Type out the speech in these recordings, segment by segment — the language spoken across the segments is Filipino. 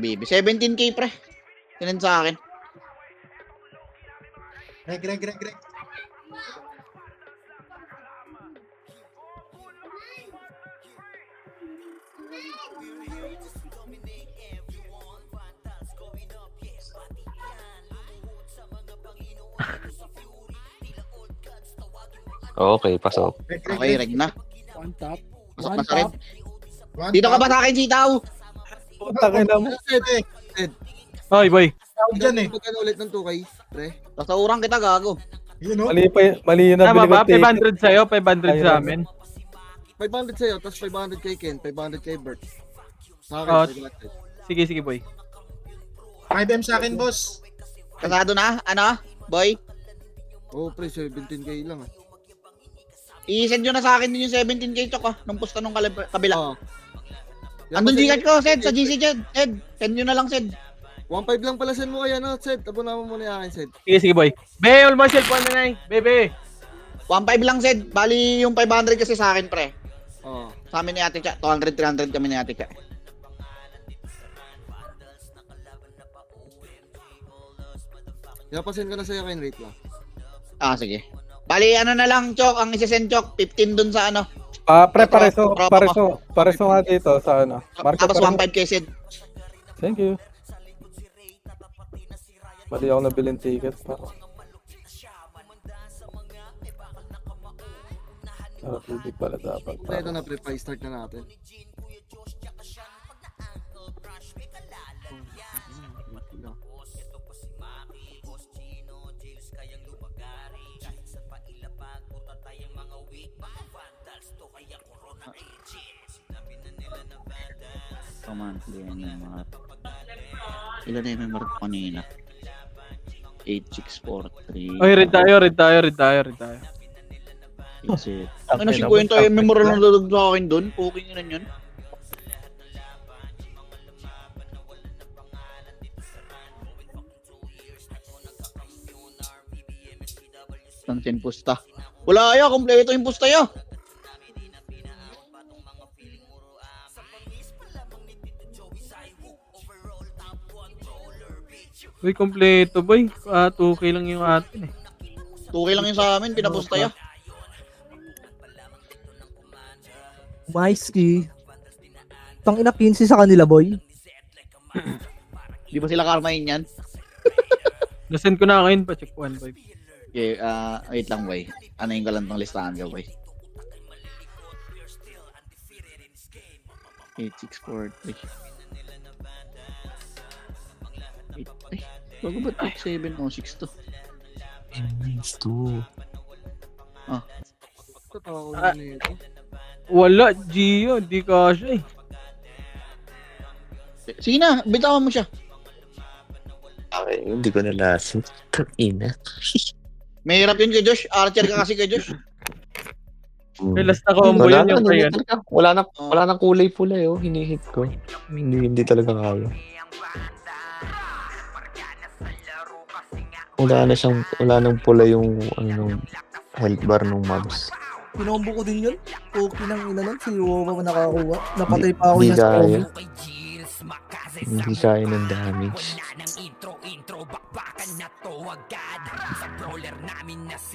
RBB. 17K pre. Tinend sa akin. Greg. Okay, pasok. Okay, reg na. One tap. Pasok One na sa red. tap. Dito ka ba sa akin, Sitaw? Putangin na mo. Hoy, boy. Diyan eh. Magkano ulit ng 2K, pre? Sasaurang kita, gago. Yun o. Mali yun na Tama bili ba? ko ticket. 500 sa'yo, 500 Ayun. sa amin. 500 sa'yo, tapos 500 kay Ken, 500 kay Bert. Sa Oh. akin, 500. Sige, boy. 5M sa akin, boss. Kasado na? Ano? Boy? Oo, pre, 17K lang ah. I-send nyo na sa akin din yung 17K chok nung pusta nung kabila. Oo. Andun Gcash ko, Sed, sa GC Sed. Send nyo na lang, Sed. 1.5 lang pala send mo kaya no, Sed. Tabon mo muna yung akin, Sed. Sige, boy. Be, almost help na na Bebe. 1.5 lang, Sed. Bali yung 500 kasi sa akin, pre. Oo. Sa amin ni Ate Cha. 200, 300 kami ni Ate Cha. Kaya pa-send ko na sa'yo, Ken, rate lang. Ah, sige. Bali, ano na lang, Chok. Ang isi-send, Chok. 15 dun sa ano. Pre, pareso Tropa nga dito sa ano. Market Tapos pa rin. 1.5 kay Sed. Thank you. Mali ako nabiling ticket pa. Hindi pala dapat. Pre, ito na, pre, pa-start na natin. Monthly MMR. Ilan na MMR ko kanina? 8643. Oy, red tayo. Kasi, ano, 50 MMR na nalalag sa akin dun? Poking na yun. Tansin pusta. Wala ya, kompleto yung pusta ya. Uy, kompleto, boy. 2K lang yung atin eh. 2K lang yung sa amin, pinapusta ya. Maisky. Tang ina 15 sa kanila, boy. Di ba sila karmain yan? Nasend ko na ngayon pa. Check 1.5. Okay, wait lang, boy. Ano yung galantang listahan ko, boy? 8643. Ay, bago ba 8706 to? Nice to. Tatawa ko na ito. Wala, Gio. Di kasha eh. Sige na, bitawan mo siya. Okay, hindi ko nalasin. Ina. Mahirap yun kay Josh. Archer ka kasi kay Josh. May last na combo yun yung kaya. Wala nang kulay pula eh. Hinihit ko. Hindi talaga kaya. Wala nang pula yung nung health bar nung mobs. Pinombo ko din yun. Okay nang ina nun. Si Wowa nakakuha. Napatay pa ako Hindi niya sa kaya. combo. Hindi kaya ng damage.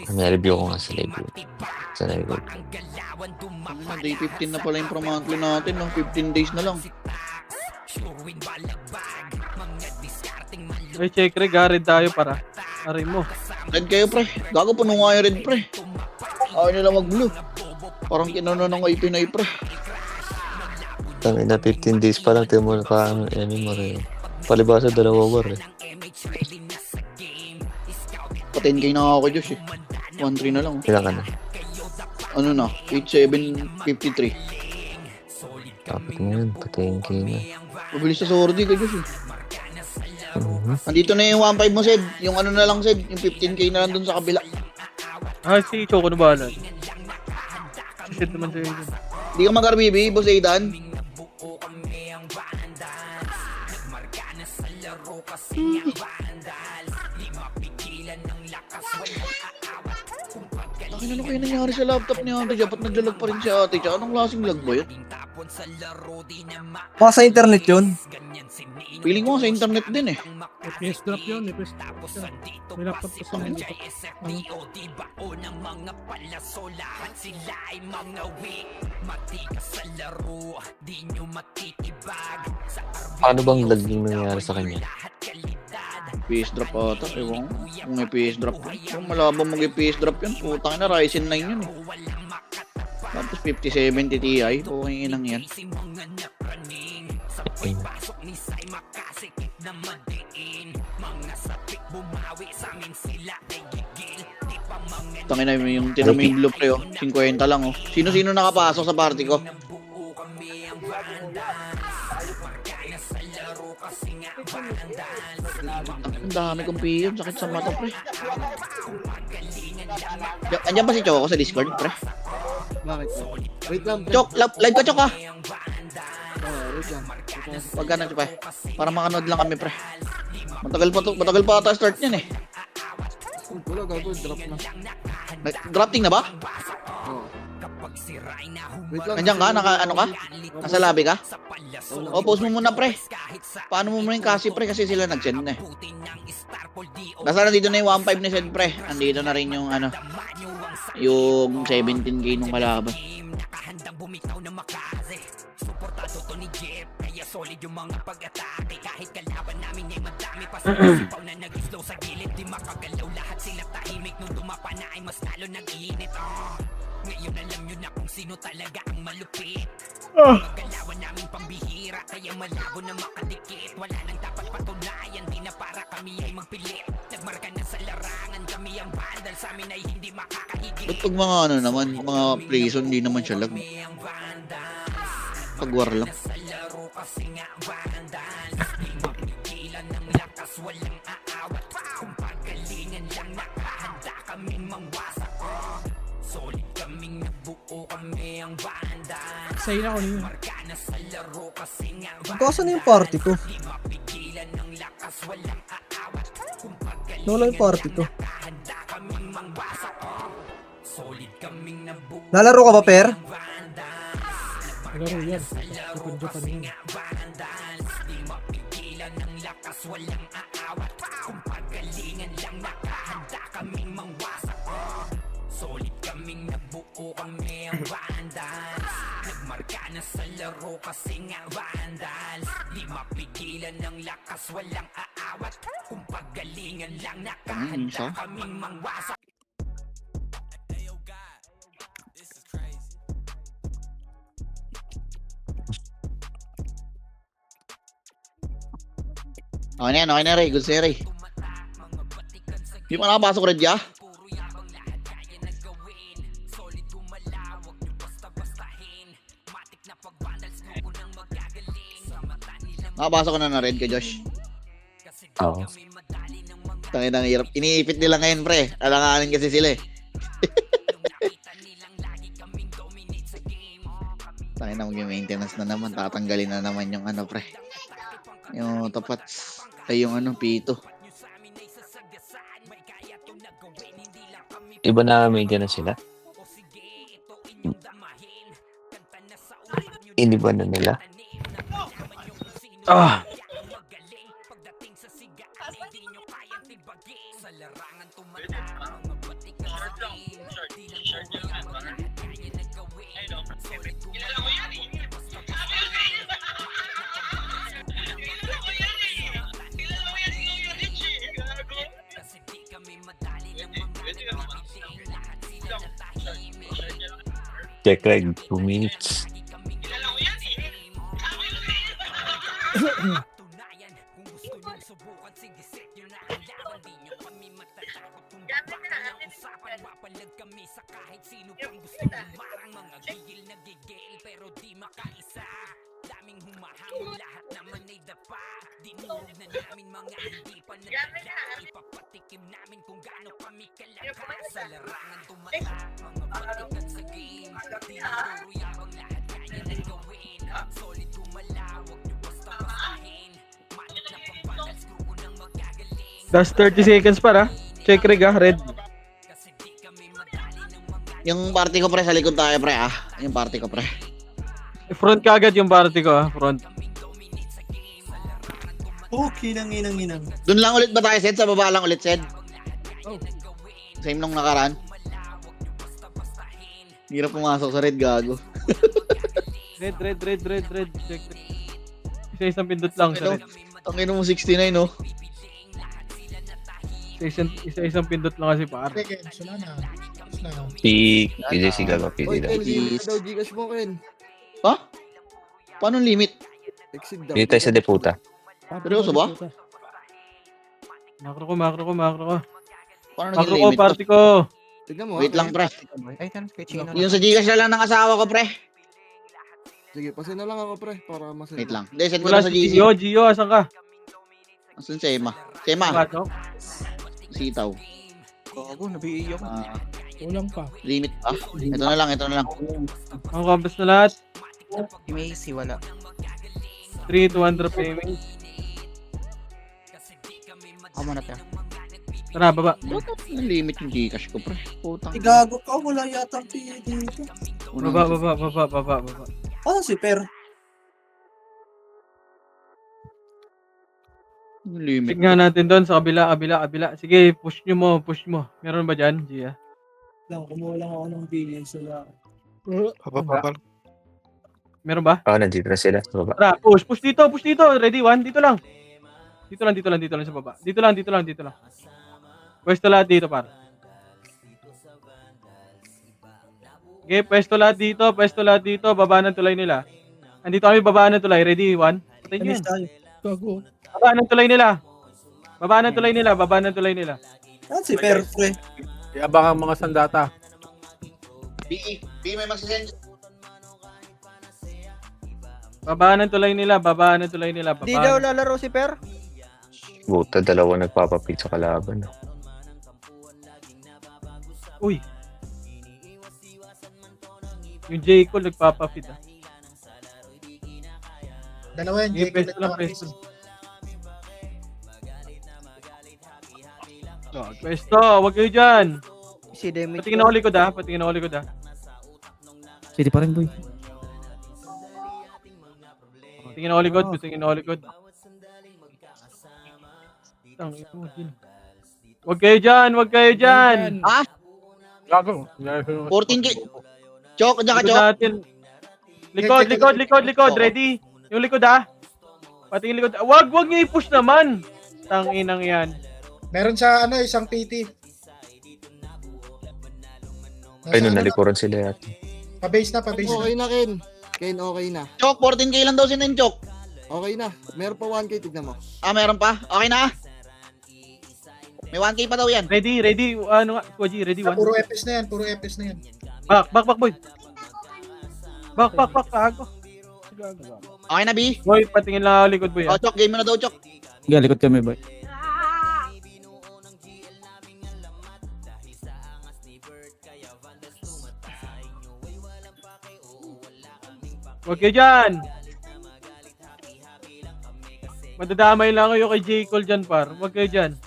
Review ko nga sa live. Sa live. Day 15 na pala yung pro-monthly natin, no? 15 days na lang. Ay, check red. Red tayo para. Aray mo. Red kayo, pre. Gago, puno nga yung red, pre. Ayaw nila mag-blue. Parang kinano ng ay Pinay, pre. Tangin na 15 days pa lang. Tayo mo ka MMR eh. Palibasa 2 war eh. Pa-10k na ako, Josh, eh. 1-3 na lang. Kailan ka na? Ano na? 8753. Dapat mo yun. Patayin kayo na. Mabilis sa sordi kay Josh, eh. Andito na yung 1.5 mo, Sed. Yung ano na lang, Sed. Yung 15k na lang dun sa kabila. Si Choco na bahala. Shit naman sa'yo yun. Hindi ka mag-RBB, Boss Aidan. Akin ano kaya nangyari sa laptop ni ate? Dapat naglalag pa rin si ate. Tsaka anong klaseng lag ba yun? Baka sa internet yun. Feeling ko sa internet din eh. FPS drop yun, FPS drop. May laptop kasi nandito. Paano bang lag yung nangyari sa kanya? PS drop ata. Ewan ko. Kung may PS drop yun. Kung malabang mag-PS drop yun. Putang na Ryzen 9 yun eh. Tapos 5070 Ti. Okay inang yan. Tangina mo yung tinamo yung blue pre oh. 50 lang oh. Sino-sino nakapasok sa party ko? Ang dami kong piyon. Sakit sa mata pre. Andiyan ba si Choco sa Discord pre? Bakit? Wait lang. Chok, live ka Chok ah. Wait lang. Wag ka na pre. Para makanood lang kami pre. Matagal pa ata start niyan eh. Wala gago, drop na. Drafting na ba? Oo. Wait lang. Nandiyan ka? Ano ka? Nasa lobby ka? O, post mo muna pre. Paano mo muna yung kasi pre kasi sila nag-send na eh. Nasa nandito na yung 1.5 ni Sed pre. Andito na rin yung ano, yung 17k nung kalaban. Ngayon alam nyo na kung sino talaga ang malupit. Magalawan namin pambihira, kaya malabo na makadikit. Wala nang dapat patunayan, di na para kami ay magpilit. Nagmarka na sa larangan, kami ang bandal, sa amin ay hindi makakahigit. Ba't pag mga ano naman, mga prison, hindi naman siya lag. Pag war lang. Sa laro kasi nga bandal, di mapigilan ng lakas, walang aawat. Kung pagalingan lang nakahanda kaming mangwasak. Solid kaming nabuo, kami ang banda. Sa'yo na ako niyo. Marka na sa laro kasi nga Magkasa na yung party ko. di mapigilan ng lakas, walang aawat. Kung pagalingan Wala yung party ko. nakahanda kaming mangwasak. Solid kaming nabuo, Lalaro ka ba, Per? banda. Laro yan. Japan yun. Di mapigilan ng lakas, walang aawat. Kung pagalingan lang nakahanda kaming mangwasak. Solid kaming nabuo, kami ang vandals. Nagmarka na sa laro kasi nga vandals. Di mapigilan ng lakas, walang aawat. Kung pagalingan lang nakahanda kaming mangwasak. Okay na Ray. Good say Ray. Di pa nakapasok Red ya? Nakapasok ko na Red ka Josh. Oo. Tangin ang hirap. Iniipit nila ngayon pre. Alanganin kasi sila eh. Tangin na mag-maintenance na naman. Tatanggalin na naman yung ano pre. Yung tapat. Ay yung ano, pito. Iba na maintenance sila? Iniba na nila? Ah! Check like 2 minutes. Last 30 seconds para. Check rig ah, red. Yung party ko, pre, sa likod tayo, pre, ah. Yung party ko, pre. Front ka agad yung party ko, ha? Front. Okay nang inang. Doon lang ulit ba tayo, Sed? Sa baba lang ulit, Sed? Oh. Same nung nakaraan. Hirap pumasok sa red, gago. Red. Check. Isa-isang pindot lang sa red. Ang ino mo 69, no? Isa-isang pindot lang kasi par. Pre, Ken, sula na. Tapos na. PJ Sigaga, Oy, PJ Ken, lang. limit na daw Gcash mo, Ken. Ha? Paano limit? Exceed daw. Dito tayo sa Deputa. Seryoso ba? Makro ko. Paano Makro naging ko, limit? party ko. Tignan mo, Wait Ken. lang, pre. Ay, tanong kay Chino. Yung sa Gcash na lang ng asawa ko, pre. Sige, pasin na lang ako, pre, para masaya. Wait lang. Hindi, send ko Wala lang sa si GC. Gio, asan ka? Asan si Emma? Si Emma, Pasok? sitaw. Gago, nabiiyak ko. Ah, Kulang pa. limit pa. Ito na lang. Ang compass na lahat. Macy, wala. 3 to 1 drop payment. Ako muna tayo. Tara, baba. Bakit ang limit yung Gcash ko, pre? Putang. Igago ka, wala yata ang PA dito. Baba. Ano si Per? Yung limit. Check nga natin doon sa kabila. Sige, push mo. Meron ba dyan, Gia? Kumuha lang ako ng PA sila. Meron ba? Nandito na sila. Sa baba. Tara, push dito. Ready, 1. Dito lang sa baba. Dito lang. Pwesto lahat dito, par. Okay, pwesto lahat dito. Baba ng tulay nila. Andito kami, baba ng tulay. Ready, 1. Patayin nyo yan. tayo. Gago. Baba ng tulay nila. Ano si Per, pre? Iabang ang mga sandata. B, may magsisend. Baba ng tulay nila. Di daw lalaro si Per? Buta, dalawa nagpapapit sa kalaban. Uy. Yung J. Cole nagpapafit, ah. Dalawa yan, Sige, Jake. pwesto lang, pwesto. Pwesto, wag kayo dyan. Si Demi. Patingin ako likod, ha. City pa rin, boy. Patingin ako likod. Wag kayo dyan. Ah, Gago. 14K. Chok, dyan ka, Likod Chok. natin. Likod. Ready? Yung likod, ha. Patingin likod. Wag niyo i-push naman. Tanginang yan. Meron sa isang PT. Ay, nung nalikuran sila yata. Pa-base na. Okay na, Ken. Ken, okay na. Chok, 14K lang daw sinend, Chok. Okay na. Meron pa 1K, tignan mo. Ah, meron pa? Okay na? May 1K pa daw yan. Ready? Ano nga? Squadgy, ready? Puro 1. FS na yan. Back, boy. Back, kago. Okay na, B? Boy, patingin lang ako likod, boy. Oh, Chok, game mo na daw, Chok. Sige, likod kami, boy. Huwag kayo dyan. Madadamay lang kayo kay J. Cole dyan, par. Huwag kayo dyan.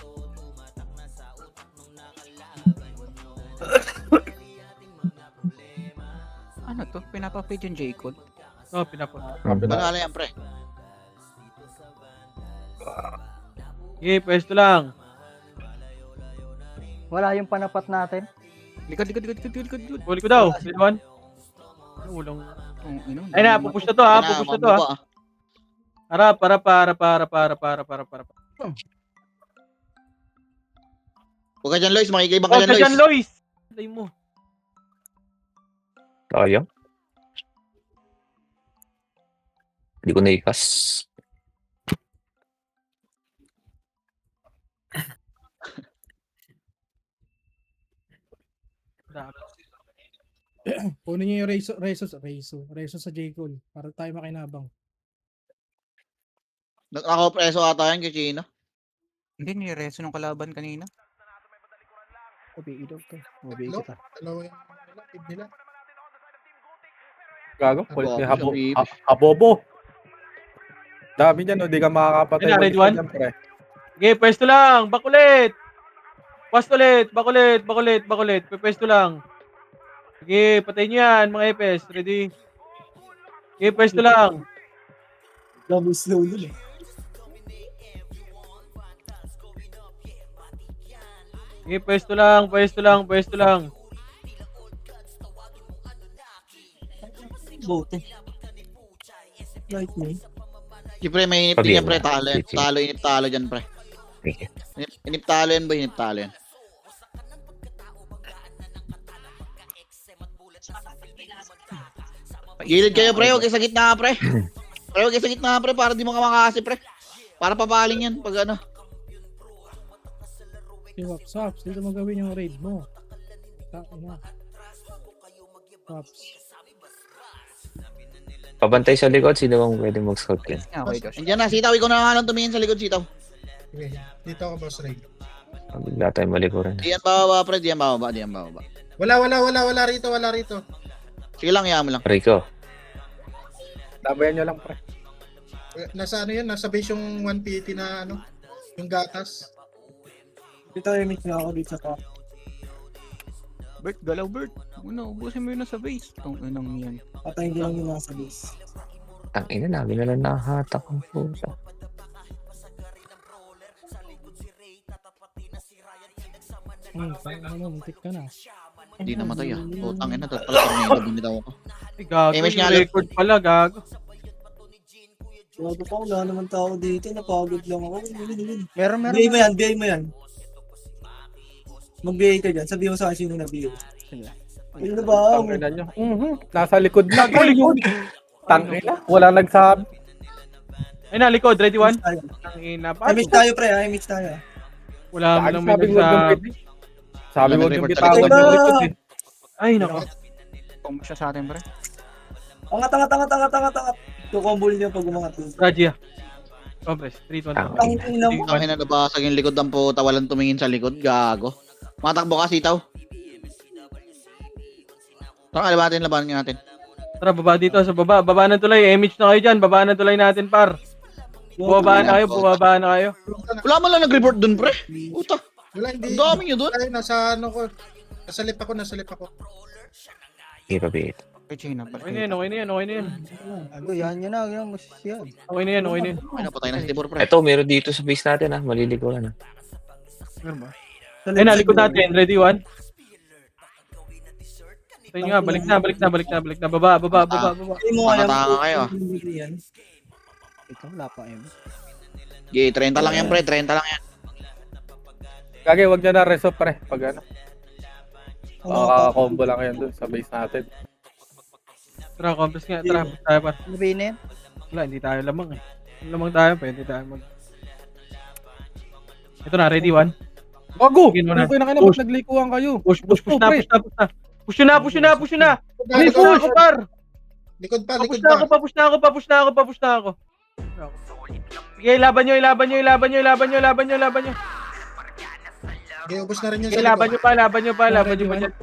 Ano to? Pinapapit yung J. Cole. Oh, pinapon. Banala yan, pre. Okay, pwesto lang. Wala yung panapat natin. Likod. Huli ko daw. Ready, 1. Ulang. Ay na, pupush na to, ha. Pupush na to, ha. Harap. Huwag ka dyan, Lois. Makikibang ka Huwag dyan, ka dyan, Lois. Lois. Lay mo. Tayo? Hindi ko naikas. Kunin niyo yung Reso sa J. Cole para tayo makinabang. Nakapreso ata yan kay Chino. Hindi, nireso ng kalaban kanina. Okay, daw to. Hello? Dalawa yung feed nila. Gago. Ang Kulit ni bago, Habobo. Dami niyan, no? Di ka makakapatay. Ayun na, red one? Siyempre. Okay, pwesto lang. Bakulit. Pwesto ulit. Bakulit. Pwesto lang. Sige, patayin nyo yan, mga EPS. Ready? Sige, pwesto lang. Double slow yun eh. Sige, pwesto lang, pwesto lang, pwesto lang. Bote. Lightning. Si pre, may inip Pag din yan yan, pre, talo yan. sige. Talo, inip talo dyan pre. Sige. Inip talo yan boy, inip talo yan. Gilid kayo pre, huwag kayo sa gitna pre. Pre, huwag kayo sa gitna pre, para di mo kamakasi pre. Para pabaling yan pag ano. Si Waps, dito mo gawin yung raid mo. Takin na. Waps. Pabantay sa likod, sino bang pwede mag-scout yan? Andiyan na, sitaw, ikaw na nga lang tumingin sa likod, sitaw. Okay, dito ako boss Ray. Bigla tayo malikuran. Di yan bababa pre, di yan bababa, di yan bababa. Wala rito. Sige lang, yaman lang. Rico, Tabayan nyo lang, pre. Nasa ano yun, nasa base yung 1PT na ano, yung gatas. Dito image na ako dito sa top. Bert, galaw Bert. Ubusin mo yun sa base. Itong inang yan. Patayin ko lang yung nasa base. ang ina namin na lang nakahatak ang pusa. Muntik ka na. Hindi namatay ah. Utang ina, tapos pala tornado binitaw ako. Gago, Image yung nga lang. record pala, gago. Gago pa, wala naman tao dito. Napagod lang ako. Meron. BI mo yan. Mag-BI ka dyan. Sabihin mo sa akin sino na-BI. Ano ba? Tanginan nyo. Nasa likod na. Tangina. Wala nagsabi. Ay na, likod, ready one? Tayo. Tangina pa. Image tayo pre, image tayo. Wala mo lang may Sabi mo nagsabi. Sabi mo Wala yung nag-report bitaw sa ng likod. likod eh. Ay, nako. Kung siya sa atin, pre. Tanga. Kukombol niya pag umangat. Radia. Compress, 3, 2, 1. Ang ina mo. Ang ina, nabasag yung likod ng puta, walang tumingin sa likod, gago. Matakbo ka, sitaw. Tara, labanan natin. Tara, baba dito sa baba. Baba ng tulay. Image na kayo dyan. Baba ng tulay natin, par. Bumaba na kayo. Wala man lang nag-report dun, pre. Puta, Wala, hindi. ang dami nyo dun. Ay, nasa ano ko. Nasa lip ako. Hindi pa bit. Kay China, pre. Okay na yan. Ano, yan na, yan, mas yan. Okay na yan. Ay, napatay na si Tibor, pre. Ito, meron dito sa base natin ha. Malilikuran ha. Ay na, likod natin. Ready, one? Tayo nga, balik na. Baba. Hindi mo alam Nakatanga kung kayo. hindi yan. Ito, wala pa eh. Okay, 30 lang yan, pre. 30 lang yan. Kage, wag nyo na reso, pre. Pag ano. Ang Makaka-combo lang yan dun sa base natin. Tara, compress nga. Tara, tayo par. Sabihin na yan. Wala, hindi tayo lamang eh. Lamang tayo, pwede tayo mag... Ito na, ready, one? Gago! Sige, muna. Ano kayo na Push. naglikuhan kayo? Push na. Push na. Push na. Likod Push ako, par! Likod pa. Papush na ako. Sige, laban nyo. Okay, ubos na rin yun Sige, sa laban likod. nyo pa dyan.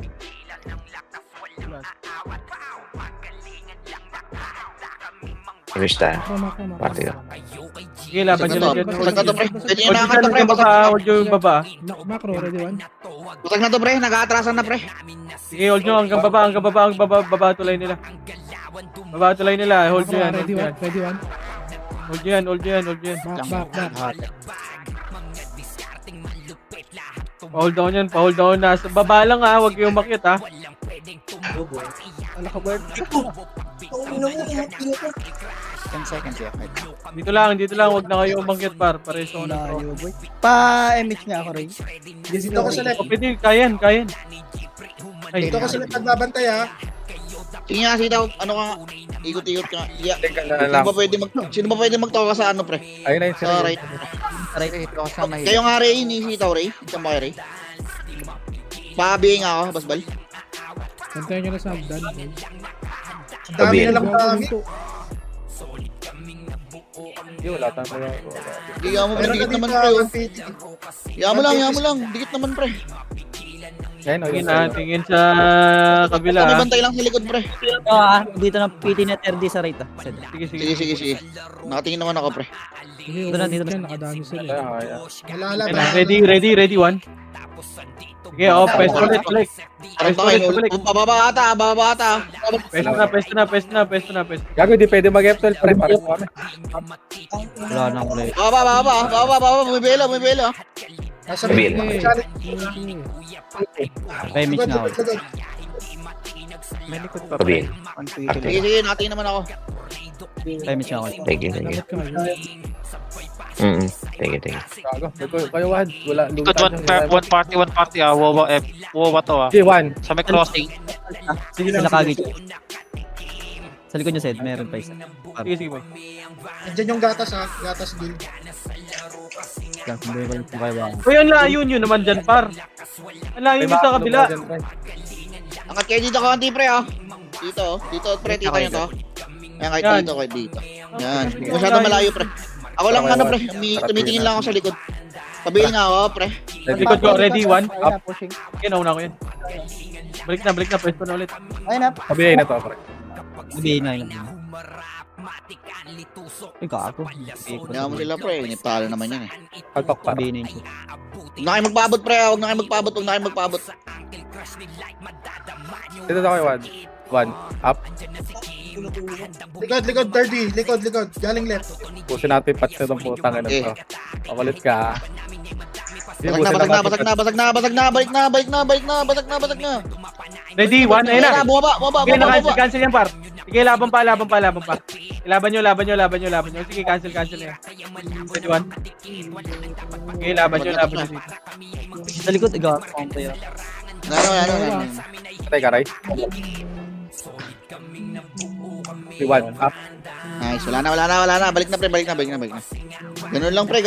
Finish tayo. Tama. Party ka. Sige, laban nyo lang dyan. Basag na to, pre. Pwede nyo Hold nakakat na, pre. hold nyo yung baba. Macro, ready one? Basag na to, pre. Nag-aatrasan na, pre. Sige, hold nyo hanggang baba tulay nila. Hold nyo yan. Ready one? Hold nyo yan. Back. Pa-hold down na. Sa baba lang ha, huwag kayong umakyat ha. Ano ka, Bert? Ang ina mo. 10 seconds, yeah. Dito lang, huwag na kayo umakyat par. Pareso ko na. Layo, boy. Pa-MH nga ako, Ray. Dito ko sa left. O, pwede, kayan. Ay, Dito ko sa left nagbabantay ha. Sige nga, sitaw. Ano ka nga? Ikot-ikot ka nga. Yeah. Teka na lang. Sino ba pwede magtawa sa ano, pre? Ayun na yung Sa right. Aray, hit ako sa may... Kayo nga, Ray. Ni sitaw, Ray. Isang ba kayo, Ray? Pabihin nga ako, basbal. Bantayan nyo na sa hagdan. Ang dami na lang kami. Hindi, wala tayong Giga mo, pre. Meron na Dikit dito naman, pre. oh. 1PT. Hiya mo lang. Dikit naman, pre. tingin sa kabila. Kami ha. bantay lang sa likod, pre. Dito na PT net RD sa rate, ah. Sige. Nakatingin naman ako, pre. Dito na. Nakadami sila. Wala Ayun ba? na, ready, one. Sige, pwesto ulit, balik. Pwesto ulit, balik. Bababa ata. Pwesto na. Gago, di pwede mag-F12 pre. Pares mo kami. Wala na ulit. Bababa, bumibelo. Nasa Sige. May miss na ako. Likod. May likod pa. Sabihin. Sige, natin naman ako. May miss na ako. Thank you. Salamat ka Thank you. Gago, kayo Wad. Wala, Good lutan one party Wawa F. Wawa to Okay, 1. Sa may crossing. Sige lang. Nakagit. Sa likod niya, Sed. Meron pa isa. Sige, boy. Nandiyan yung gatas ha. Gatas deal. Lang, hindi ko lang po kayo ba. Uy, ang layo nyo naman dyan, par. Ang layo nyo sa kabila. Angat kayo dito konti pre ah. Dito pre, dito nyo to. Ayan, kahit Yan. dito. Yan, masyado malayo pre. Ako lang ano pre, tumitingin lang ako sa likod. Tabihin nga ako pre. Likod ko, ready, 1. Ayun na, pushing. Okay, nauna ko yan. Balik na, pwesto na ulit. Ayun na. Sabihin na to pre. Sabihin na yun. Ay, kako. Kaya mo sila pre, iniptalo naman yan eh. Pagpak pa. Sabihin na yun. Huwag na kayo magpaabot pre, huwag na kayo magpaabot. Dito na kayo 1. Up. Likod, 30. Likod. Galing left. Pusin natin yung patch na itong putang ina to. Pakulit ka. Basag na, balik na. Ready, 1, ayun na. Bumaba. Sige, cancel yan, par. Sige, laban pa. Laban nyo. Sige, cancel na yan. Ready, 1. Sige, laban nyo dito. Sa likod, ikaw. Counter. Ano. Patay ka, Ray. 1. Up. Nice, wala na. Balik na. Ganun lang pre.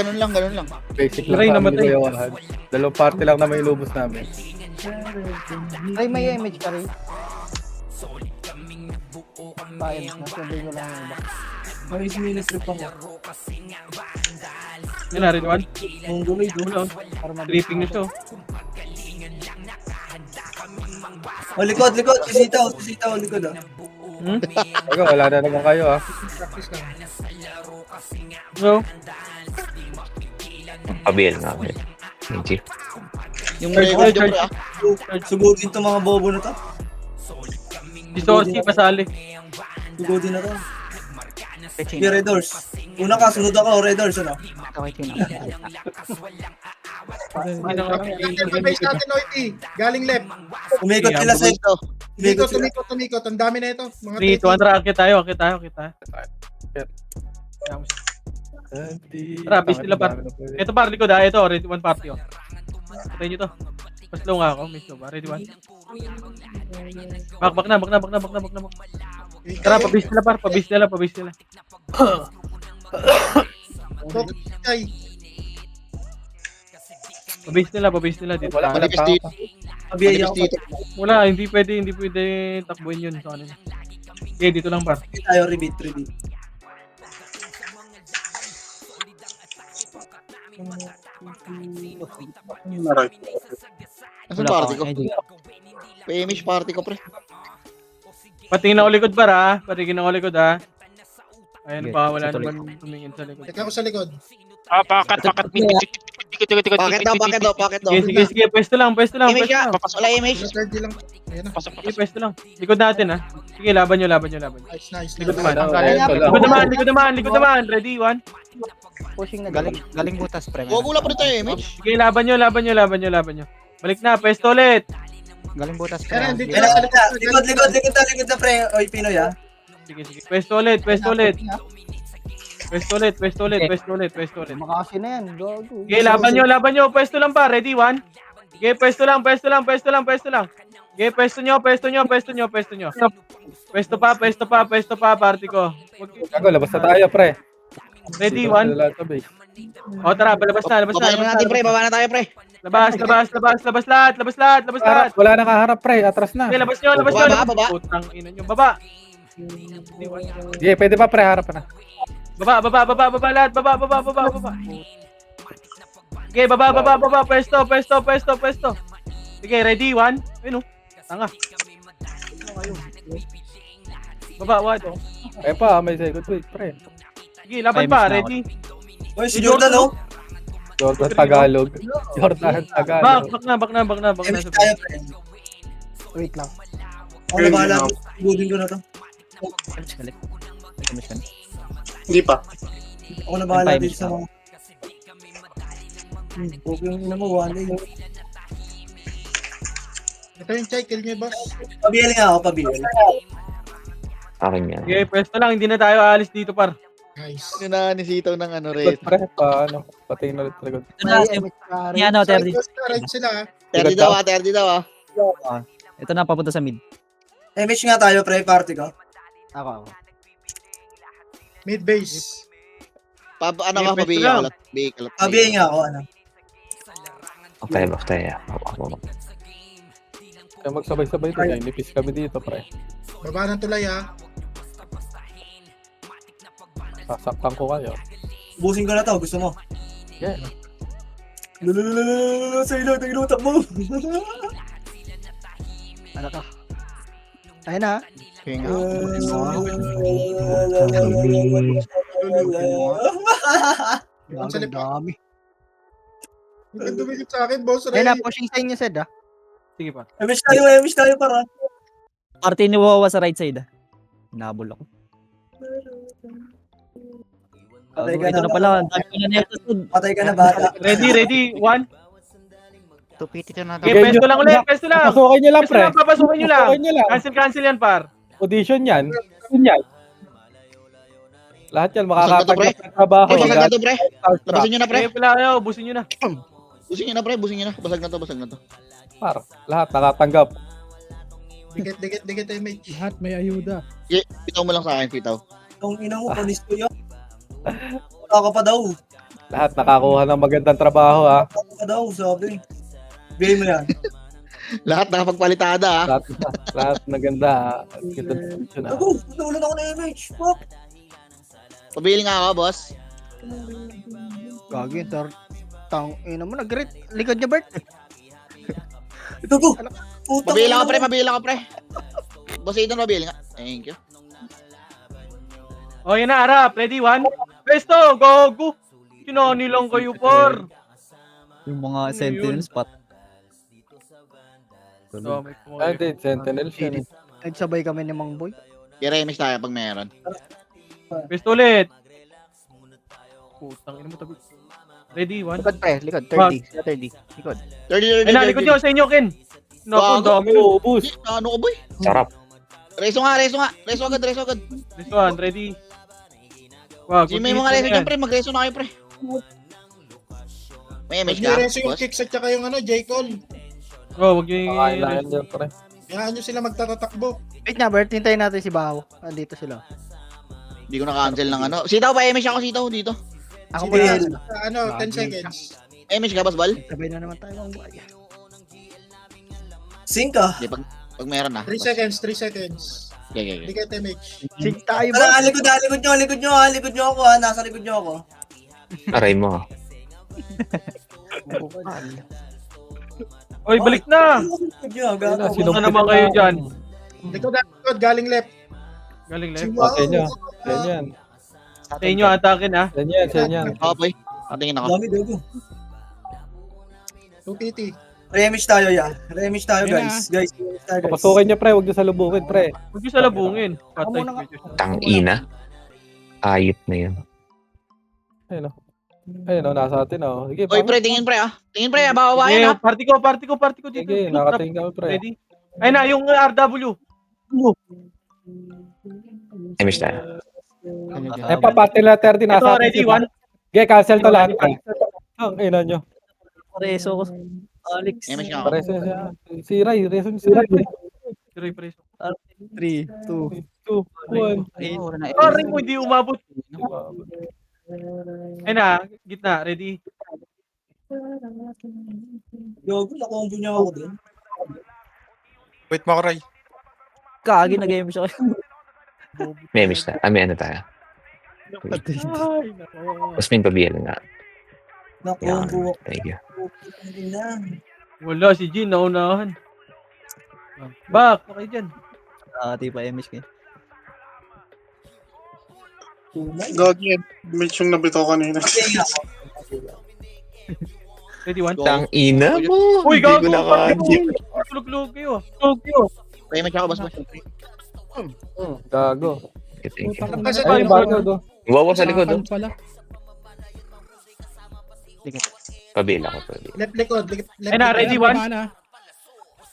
Basic lang Ray, sa amin namatay. ni Kuya Wahad. Dalawang party lang naman ilubos namin. Ray, may image ka rin. Bayad na. Sabi nyo lang yung iba. May sinistrip ako. Yan na, ready, 1. Ang guloy doon. Tripping na siya. Likod. Sisitaw, likod ah. Ikaw, wala na naman kayo ah. Practice lang. No? Sabihin nga. Thank you. Yung record yung pre ah. Sugudin to mga bobo na to. Si Sorsi, pasali. Sugudin na to. Yung Red Doors. Una ka, sunod ako, Red Doors, ano? Base natin, Oiti. Galing left. Umikot nila sa ito. Tumikot. Ang dami na ito. Mga 3, 2, 1, akit tayo. Tara, base nila, par. Ito, par, likod ah. Ito, ready, 1 party, oh. Patayin nyo to. Mas low nga ako, miss low ba? Ready, 1. Back na. Tara, pabase nila, par. Pabase nila. Ay, Pabase nila dito. Wala ka na Manipis dito. Abiyay ako. Wala, hindi pwede takbuhin yun sa kanila. Okay, dito lang, par. Tayo, rebeat. Nasaan party ko? PMH party ko pre. Patingin ako likod, par, ha? Patingin ako likod, ha? Ayun pa, wala naman tumingin sa likod. teka ko sa likod. Pakat. Paket daw. Sige, pwesto lang. Image ka. Wala image. Sa 30 lang. Ayan na. Sige, pwesto lang. Likod natin, ha? Sige, laban nyo. Nice. Likod naman. Wala. Likod naman. Ready, 1. Pushing na. Galing butas, pre. Huwag wala pa rin tayo image. Sige, laban nyo. Balik na, pwesto ulit. Galing butas, pre. Ayan, dito Kaya na sa likod na, pre. Oy, Pinoy, ah. Sige. Pwesto ulit. Pwesto ulit. Makasi na yan. Gago. Sige, laban nyo. Pwesto lang pa. Ready, 1. Sige, pwesto lang. Sige, pwesto nyo. Pwesto pa, party ko. Gago, labas na tayo pre. Ready, 1. O, tara, labas na. Baba na natin pre, baba na tayo pre. Labas lahat. Wala nakaharap pre, atras na. Sige, labas nyo. Baba. Putang ina nyo. Baba. Sige, pwede pa pre, harap na. Baba lahat. Baba. Okay, baba. Pwesto. Sige, ready, 1. Ayun, tanga. Baba, 1. Eh pa, may second wait pre. Sige, laban pa, ready. Oy, si Jordan, oh. Jordan Tagalog. Jordan Tagalog. Back na Emish sa tayo, base. pre. Wait lang. Ako na bahala. Sigudin ko na to. Hindi pa. Ako na bahala dito sa mga... Huwag yung ina mo, one day. Ito yung Chai, kill niyo, boss. Pabili nga ako, pabili. Akin yan. Okay, pwesto lang, hindi na tayo aalis dito par. Nice. Yun na ni Sitaw ng ano, Good red. pre, paano? Pati na ulit likod. Ito na, ano, Side 30. boss na, right sila ah. 30 daw ah, 30 daw ah. Ito na, papunta sa mid. Emish nga tayo, pre, party ko. Ako. Mid base. Ano May ka, pwesto pabiya lang. kalat. Kalat. Pabili nga ako, ano. Oktay. Kaya magsabay-sabay tayo. Nipis kami dito, pre. Baba ng tulay ah. Sasaktan ko kayo. Ubusin ko na to, gusto mo? Yeah. Lululululululul, sa ilo, takbo. Ano ka? Ayun na. Kaya nga. Ang salip ah. dami. Huwag kang dumikit sa akin, boss. Ayun na, Ray. pushing sa inyo, Sed ah. Sige pa. Emish tayo para. Party ni Wawa sa right side. Nabol ako. Patay ka Ito na. na pala. Ang dami ko na nito. Patay ka na, bata. Ready, one. 250 na Okay, pwesto lang ulit, pwesto lang. Papasukin nyo lang, pre. Papasukin nyo lang. Papasukin nyo lang. Cancel yan par. Audition yan. Lahat yan, Basag na to, makakatanggap ng trabaho. Basag na Lahat to, pre. starstruck. Labasin nyo na, pre. Kaya pala kayo, busin nyo na. Busin nyo na, pre. Busin nyo na. Basag na to. Par, lahat nakatanggap. Dikit, image. Lahat may ayuda. Pitaw mo lang sa akin, pitaw. Itong ina mo, panis ko yan. Wala ka pa daw. Lahat nakakuha ng magandang trabaho, ha. Wala ka pa daw, sabi. Bili mo yan. Lahat nakapagpalitada, ah. Lahat maganda, ha. Ganda audition, ha. Ako, nagulan ako ng image. Fuck. Pabili nga ako, boss. Gagi, tang ina mo, nag-grit. Likod niya, Bert. Ito ko. Putang Pabili ina ako, mo. pre. Boss Ethan, pabili nga. Thank you. O, yan na, harap. Ready, one. Pwesto, go. Kinani lang kayo par. Yung mga sentinel spot. So, may Ay, din, Sentinel siya. Nagsabay kami ni Mang Boy. I-remix tayo pag meron. Pwesto ulit. Putang ina mo tabi. Ready, one. Likod, pre. Likod. 30. Likod. 30. Ay, nalikod nyo sa inyo, Ken. Naku, ang dami nun. Ubus. Ano ko, boy? Sarap. Reso agad. This one, ready. Wow, Si may mga reso dyan, pre. Mag-reso na kayo, pre. May image ka, Nireso yung boss? kicks at saka yung ano, J-Call. Oh, wag yung... Kailangan dyan, pre. Hayaan nyo sila magtatatakbo. Wait na, Bert. Hintayin natin si Bao. Andito sila. Hindi ko na-cancel ng ano. Sitaw pa, image ako, sitaw dito. Ako Si pa Del. na. Ano, 10 seconds. Image ka, boss Bal? Sabay na naman tayo, Mang Boy. Sing ka. Hindi, pag meron na. 3 seconds. Okay. Dikit image. Sig tayo, Tara, boss. likod nyo ako ha. Nasa likod nyo ako. Aray mo. Oy, balik na! Likod nyo, gato. Ayun na, sino- Ano naman kayo dyan? Likod, galing left. Galing Si left. Wow. Okay nyo. Ganyan. Sa inyo, atakin ha. Ganyan. Okay. Patingin ako. Dami, dogo. 2PT. Remix tayo, ya. Remix tayo, Ayun guys. Guys, remix tayo, guys. Papasukin nyo, pre. Huwag nyo salubungin, pre. Huwag yung salabungin. Patay. muna nga. Tangina. Ayot na yun. Ayun, o. Nasa atin, o. Sige, Oy, pre, tingin, pre, ah. Tingin, pre, bawawayan, ah. Party ko dito. Sige, nakatingin kami, pre. Ready? Ay na, yung RW. Emish tayo. Eh, papati na 30. Ito, Nasa atin. ready, si- one. Okay, cancel to lahat, pre. Ang ina nyo. Reso ko. Alex. Image nga ako. Pare siya. Si Ray. Reason si Ray. Three preso. 3, 2. 2, 1. Sorry mo, hindi umabot. Ay na, gitna. Ready? Gago, nakombo niya ako din. Wait mo ako, Ray. Kagi nag-game siya. May Emish na. May ano tayo. Ay, nako. Mas may pabiyal nga. Yan. Nakombo ako. Thank you. Na. Wala, si Jean, naunahan. Back, okay dyan. Ati pa Emish kayo. Gagi, image yung nabito kanina. Pabili nga ako. Ready, one. Go. Tang ina mo. Uy, Hindi ko gago! nakadya. Tulog-log kayo. Kaya may tsaka bas. Gago. Putang ina. Kasi Ay, ano, bago do. Wawa sa likod, oh. Pala. Pabila ko, pabila. left likod. Left Ay na, ready, likod. one. Baba na.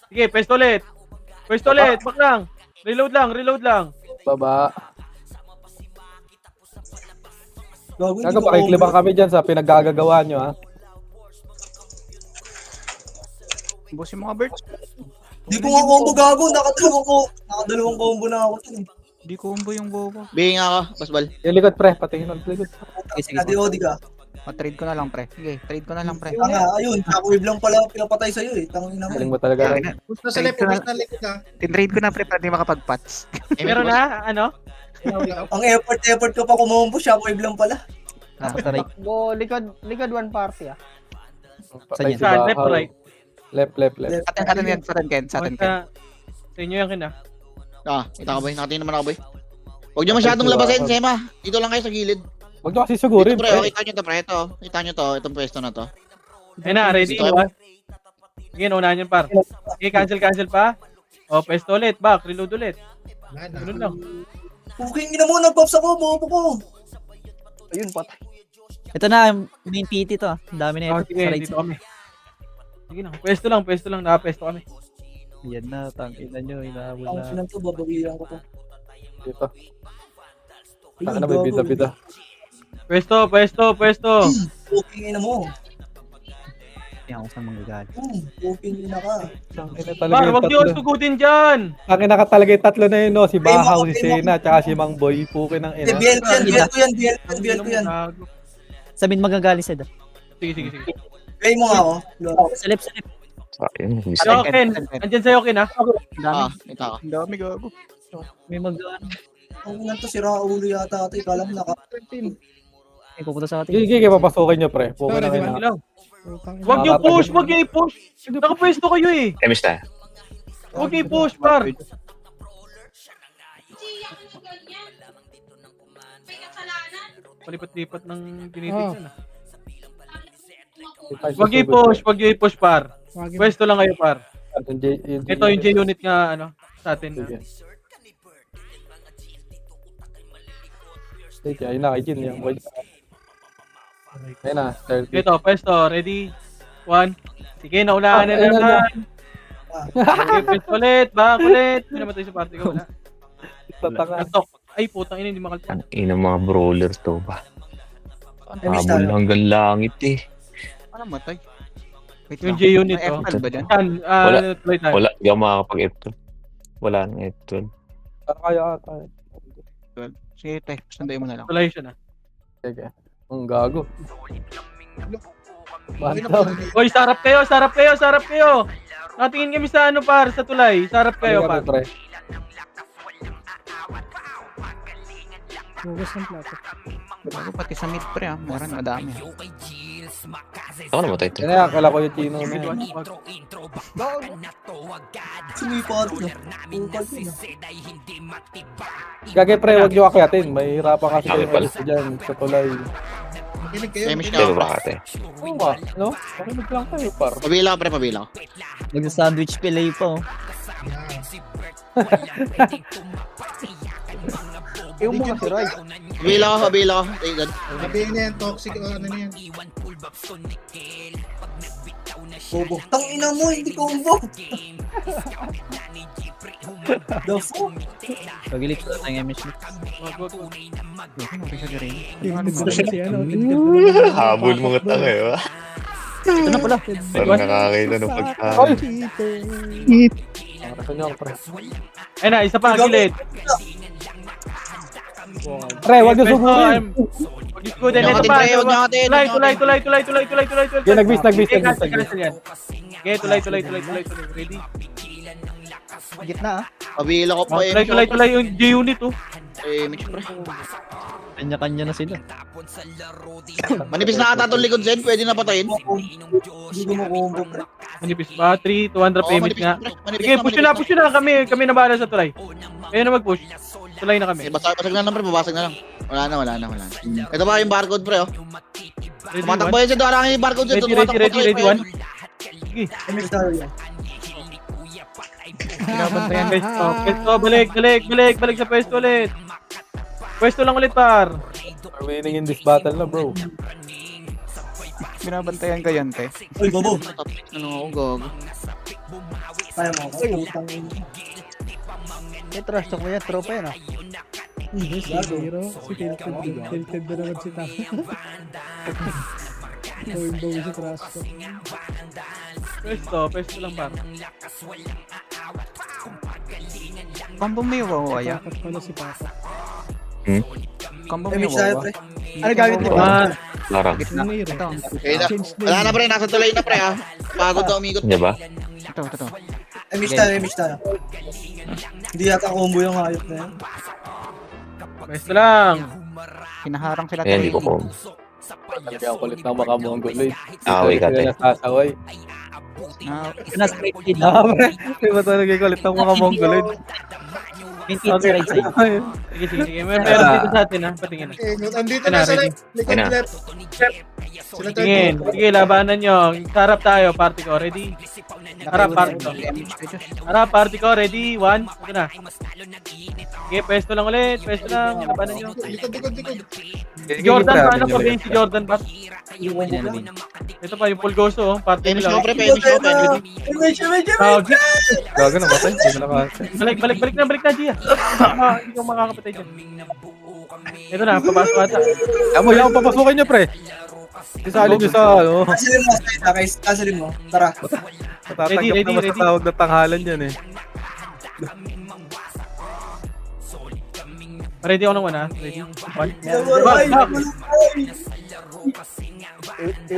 Sige, pwesto ulit. Pwesto ulit, back lang. Reload lang. Baba. Gago, Gago, pakiklibang kami dyan sa pinaggagawa nyo, ha? Boss yung mga Bert. Di ko nga combo gago, nakadalawang combo na ako dun. Di combo yung bobo. Bihinga ka, basbal. Yung likod, pre. Patingin ng likod. Nadi-odi ka. Trade ko na lang pre. Sige, trade ko na lang pre. Tanga, ayun, shockwave lang pala pinapatay sa'yo eh. Tangin na mo. Galing mo talaga. Push na sa left, push na likod ha. Tinrade ko na pre para di makapag-pats. Meron na, ano? Ang effort ko pa kumombo, shockwave lang pala. Nakataray. Go, likod one party ah. Patay si Saan? Left, Bahaw. right? Left. Sa atin yan, sa atin Ken, sa atin Ken. Sa inyo yan, Ken, ah. Kita ka boy. Nakatingin naman ako boy. Huwag niyo masyadong labasin, Sema. Dito lang kayo sa gilid. Huwag nyo kasi sugurin, Dito pre, pre. kita nyo to pre. Ito. Kita nyo to. Itong pwesto na to. Ayun na, ready, Dito. one. Sige, naunahan yan, par. Sige, cancel pa. O, pwesto ulit, back, reload ulit. Wala na. Ganun lang. Puking ina mo, nag-pops ako, bobo ko. Ayun, patay. Ito na, main PT to. Ang dami na Oh, ito. sige, Sa right dito side. kami. Sige na, pwesto lang, nakapesto kami. Yan na, tangina nyo. Inaabot Ang na. sinan to, babawiran ko to. Dito. Taka na, may bida-bida. Pwesto. Puking ina mo. Yan ako sa manggagalit. Puking ina ka. Tangina talaga Par, yung wag niyo tatlo. sugutin dyan. Tangina ka talaga yung tatlo na yun, no? Si Bahaw, si Ay, Sena, tsaka si Mang Boy. Pukin ng ina. BL ko yan. Sabihin magagalit sila. Sige. Play mo nga ako. Sa left. Ayun, So, Ken, andyan sa'yo, Ken, ha? Kita ka. Ang dami gago. May mag... Ang ina to, sira ulo yata ito. Kala mo naka... May pupunta sa atin. Sige, papasukin nyo, pre. Pukin ng ina. Lang. Wag niyo push. Nakapwesto kayo eh. Emis tayo. Wag niyo push, par. Palipat-lipat ng tinitignan, ah. Wag niyo push, par. Pwesto lang kayo, par. Ito yung J-unit nga, ano, sa atin. Sige, ayun na, Jin. Ayun na, 30. Ito, pwesto. Ready? 1. Sige, naunahan na naman. Okay, pwesto ulit. Back ulit. May namatay sa party ko, wala. Antok. Ay, putang ina, hindi makalpan. Ang ina mga brawler to ba? Habol hanggang langit eh. Ano matay? Wait Yung lang. J-unit, May oh. F12 ba dyan? Yan, Wala. tuloy tayo. Wala, hindi ako makakapag F12. Wala nang F12. Kaya ata. Sige tayo, sundayin mo na lang. Tuloy siya na. Sige. Ang gago. Okay na Bantaw. pala. Hoy, sarap kayo. Natingin kami sa ano, par, sa tulay. Sarap kayo, par. Pre. Hugas ng plato. Gago pati sa mid pre ah. Meron, madami. Ako namatay ito. Yan na yan, kala ko yung Chino na yan. Sumipot na. Gagay pre, huwag nyo akyatin. May hirapan kasi kayo Pala. gusto dyan sa tulay. Makinig kayo. Emis Hindi ka. ba bakit eh? Oo ba? No? Makinig lang kayo, par. Pabila ka pre, pabila ka. Nag-sandwich pilay pa, oh. Yung mga si Roy. Pabila ka. Take that. Sabihin na yan, toxic o ano na yan. Bobo. Tangina mo, hindi combo. The fuck? Pagilik ko ng MS. Si ano, Habol mga tanga eh. ba? Ito na pala. Parang nakakaita ng pagkain. Gusto nyo, pre. Ayun na, isa pa, gilid. Pre, huwag nyo sugurin. Wag niyo sugutin. Huwag Ito nyo pa. katin, huwag nyo katin. Tulay. Yan, nag-miss. Cancel yan. Okay, tulay. Ready? Gitna ah. Pabila ko pa Emis. Tulay yung J-unit, oh. Emis pre. Kanya-kanya na sila. Manipis na ata itong likod, Zen. Pwede na patayin. Hindi ko makombo. Manipis battery, 200 Oo, payment manipis nga. pre. Manipis Sige, push nyo na. Kami na bahala sa tulay. Kayo na mag-push. Tulay na kami. Basag na lang pre, babasag na lang. Wala na. Ito ba yung barcode pre oh? Ready, Tumatakbo yan siya, darang yung barcode dyan. Ready, one. Sige. Image tayo yan. Binabantayan guys. Pwesto, balik sa pwesto ulit. Pwesto lang ulit par. We're winning in this battle na, bro. Binabantayan ka yan, te. Uy, bobo. Ano ako, gago. Kaya mo ako. Utang yun. Eh, trust ko yan, tropa yan ah. Hindi, si Zero. Si Tilted na naman si Tama. Going si Trasto. Pwesto lang par. Combo mo yung wawaya. Dapat pala si Papa. Combo mo Image yung tayo, wawa. pre. Ano gamit mo? Larang. Mayroon. Okay na. Wala na pre, nasa tulay na pre ha. Pagod na umikot. Di ba? Ito. Image tayo. Hindi yata combo yung hayop na yan. Pwesto lang. Hinaharang sila Ayan, hindi ko tayo. po. Talaga ang kulit ng mga Mongoloid. Away ka, Sila te. nasasaway. Nascripted Ah, pre. Di ba talaga yung kulit ng mga Mongoloid? Maintain sa right side. Sige. Meron dito sa atin ha. Patingin na. Okay, andito na sa Ready. likod Ayun na. left. Sila tayo. Tingin. Sige, labanan nyo. Sarap tayo, party ko. Ready? Harap, party ko. Harap, party ko. Ready? 1. Ito na. Sige, pwesto lang ulit. Pwesto lang. Labanan nyo. Likod. Jordan, paano ko si Jordan ba? Ito pa, yung Pulgoso. Party Finish nila. mo pre, finish mo. Image. Gago na matay. Hindi na nakasya. Balik na, Gia. Hindi ko makakapatay dyan. Ito na, papasok ata. Amo lang papasukin niyo, pre. Isali niyo sa ano. Kasilin mo, guys. Kasilin mo. Tara. Matatanggap Ready, naman sa ready. tawag na tanghalan yan eh. Ready ako ng 1 ha. Ready? 1.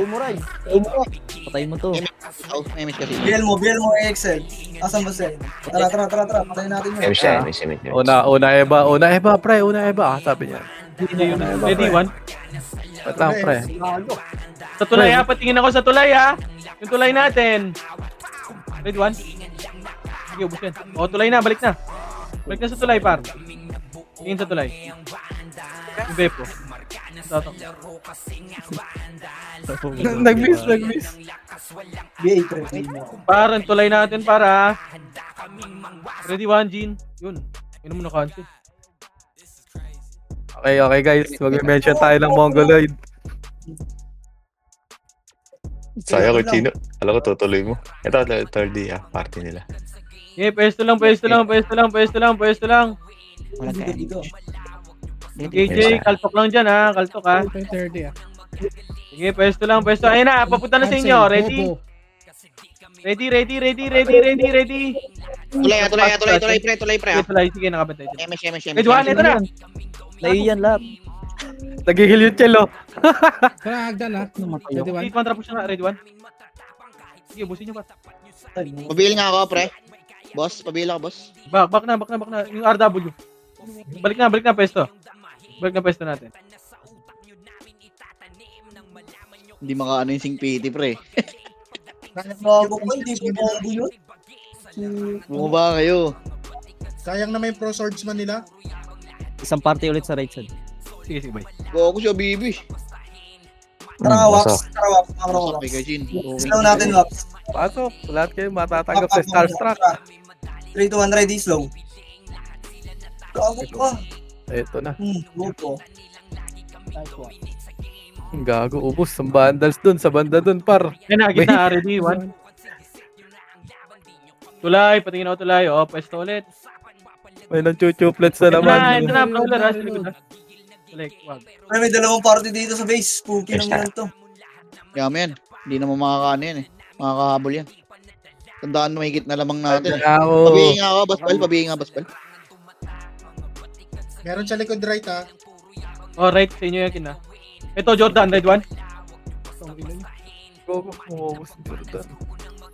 mo, Ray. Patay mo to. Image kasi. BL mo, Excel. Asan ba siya? Tara. Patayin natin yun. Image. Una Eva, pre. Una Eva. Sabi niya. Ready? 1. Wait lang, pre. Sa tulay ha. Patingin ako sa tulay ha. Yung tulay natin. Ready? 1. Sige, ubus yan. O, tulay na. Balik na. Balik na sa tulay, par. Tingin sa tulay. Yung Beppo. Tatok. Nag-miss. BA, pre. Parang tulay natin para. Ready? 1, Jean. Yun. Yun mo na-cancel. Okay guys. Mag-mention tayo ng Mongoloid. Sayang ko, Chino. Alam ko, tutuloy mo. Ito, third day, party nila. Okay, pwesto lang. Wala tayo. Dito. JJ, kaltok lang dyan ha. Kaltok ha. 30 ah. Sige, pwesto lang. Ayun na, papunta na sa inyo. Ready? Bobo. Ready. Tulay pre ha. Sige, nakabantay. Image. Ready, 1, ito na. Layo yan lahat. Nagigil yung chelo. Tara, hagdan ah. Ready, one. Wait, mantrapos na. Ready, 1. Sige, busin nyo pa. Pabili nga ako pre. Boss, pabili ako boss. Back na. Yung RW. Balik na, pwesto. Balik na pwesto natin. Hindi makaano yung singpiti pre. Bago ko, hindi po combo yun. Bumaba kayo. Sayang na may pro swordsman nila. Isang party ulit sa right side. Sige, bye. Goku siya, bibi. Tara, Waps. Okay kay Jin. Slow natin, Waps. Pasok. Lahat kayo matatanggap sa Starstruck. 3, 2, 1, ready, slow. Gago ka. Ito na. Buko. Gago. Ubus. Ang bandals dun. Sa banda dun, par. Yan na, gitna. Ready, 1. Tulay, patingin ako tulay. O, pwesto ulit. May nang-chuchuplets na naman. Ito na, brawler ha. Likod na. Tulay, wag. May dalawang party dito sa base. Spooky naman to. Kaya yan. Hindi naman makakaano yan eh. Makakahabol yan. Tandaan mo higit na lamang natin. Ako. Pabihin nga ako, Baspal. Meron sa likod right ha. O, right, sa inyo yakin na. Ito, Jordan, red 1. Gogo. Umubos si Jordan.